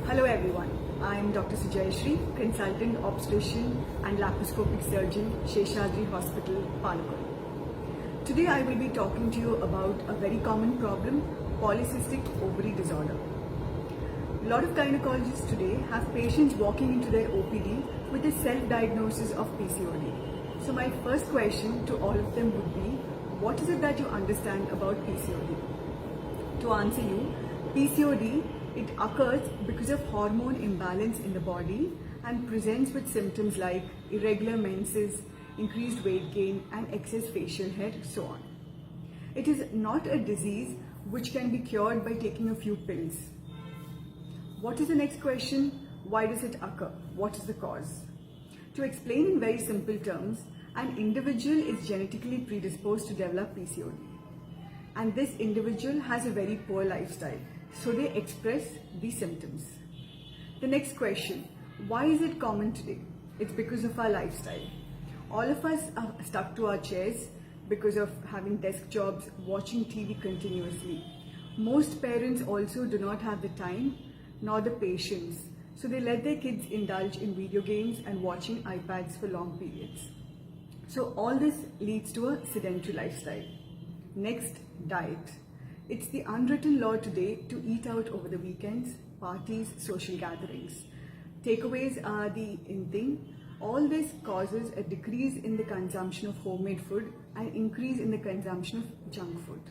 Hello everyone, I am Dr. Sujayashree, Consultant Obstetrician and Laparoscopic Surgeon, Sheshadri Hospital, Palakkad. Today I will be talking to you about a very common problem, polycystic ovary disorder. A lot of gynecologists today have patients walking into their OPD with a self-diagnosis of PCOD. So my first question to all of them would be, what is it that you understand about PCOD? To answer you, PCOD, it occurs because of hormone imbalance in the body and presents with symptoms like irregular menses, increased weight gain and excess facial hair, so on. It is not a disease which can be cured by taking a few pills. What is the next question? Why does it occur? What is the cause? To explain in very simple terms, an individual is genetically predisposed to develop PCOD. And this individual has a very poor lifestyle. So they express these symptoms. The next question, why is it common today? It's because of our lifestyle. All of us are stuck to our chairs because of having desk jobs, watching TV continuously. Most parents also do not have the time nor the patience. So they let their kids indulge in video games and watching iPads for long periods. So all this leads to a sedentary lifestyle. Next, diet. It's the unwritten law today to eat out over the weekends, parties, social gatherings. Takeaways are the in thing. All this causes a decrease in the consumption of homemade food and increase in the consumption of junk food.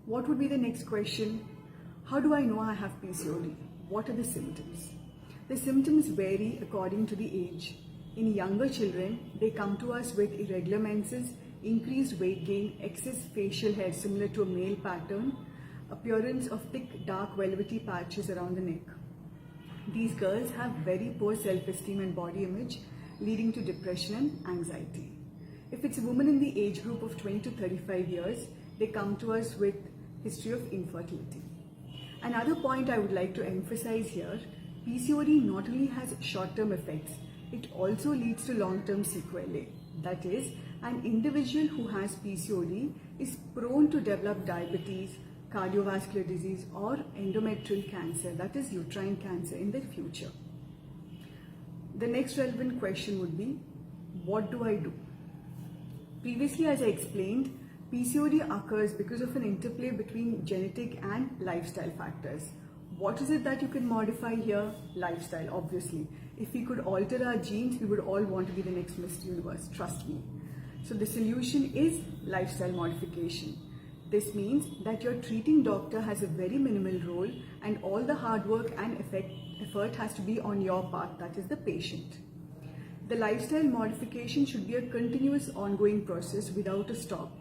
What would be the next question? How do I know I have PCOD? What are the symptoms? The symptoms vary according to the age. In younger children, they come to us with irregular menses, increased weight gain, excess facial hair similar to a male pattern, appearance of thick, dark, velvety patches around the neck. These girls have very poor self-esteem and body image, leading to depression and anxiety. If it's a woman in the age group of 20 to 35 years, they come to us with history of infertility. Another point I would like to emphasize here, PCOD not only has short-term effects, it also leads to long-term sequelae. That is, an individual who has PCOD is prone to develop diabetes, cardiovascular disease or endometrial cancer, that is uterine cancer in the future. The next relevant question would be, what do I do? Previously, as I explained, PCOD occurs because of an interplay between genetic and lifestyle factors. What is it that you can modify here? Lifestyle, obviously. If we could alter our genes, we would all want to be the next Miss Universe, trust me. So the solution is lifestyle modification. This means that your treating doctor has a very minimal role and all the hard work and effort has to be on your part, that is the patient. The lifestyle modification should be a continuous ongoing process without a stop.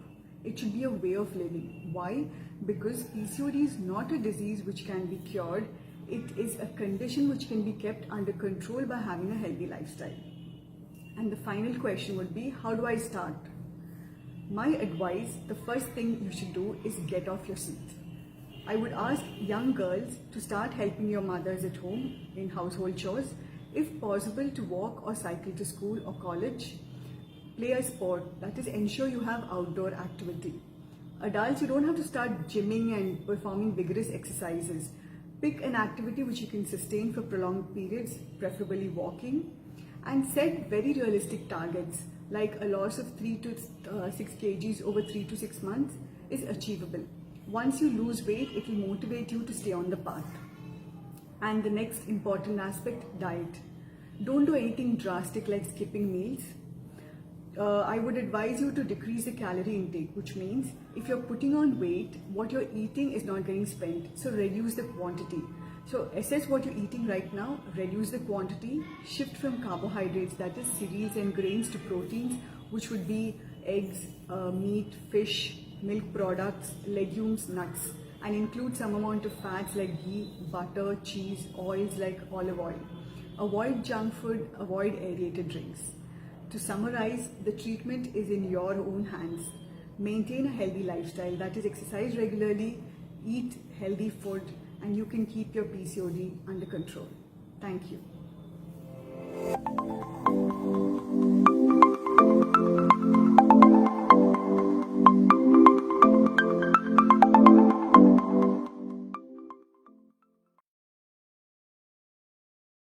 It should be a way of living. Why? Because PCOD is not a disease which can be cured. It is a condition which can be kept under control by having a healthy lifestyle. And the final question would be, how do I start? My advice, the first thing you should do is get off your seat. I would ask young girls to start helping your mothers at home in household chores, if possible to walk or cycle to school or college. Play a sport, that is ensure you have outdoor activity. Adults, you don't have to start gymming and performing vigorous exercises. Pick an activity which you can sustain for prolonged periods, preferably walking, and set very realistic targets like a loss of 3 to 6 kgs over 3 to 6 months is achievable. Once you lose weight, it will motivate you to stay on the path. And the next important aspect, diet. Don't do anything drastic like skipping meals. I would advise you to decrease the calorie intake, which means if you're putting on weight, what you're eating is not getting spent. So reduce the quantity. So assess what you're eating right now, reduce the quantity, shift from carbohydrates, that is cereals and grains, to proteins, which would be eggs, meat, fish, milk products, legumes, nuts, and include some amount of fats like ghee, butter, cheese, oils like olive oil. Avoid junk food, avoid aerated drinks. To summarize, the treatment is in your own hands. Maintain a healthy lifestyle, that is exercise regularly, eat healthy food, and you can keep your PCOD under control. Thank you.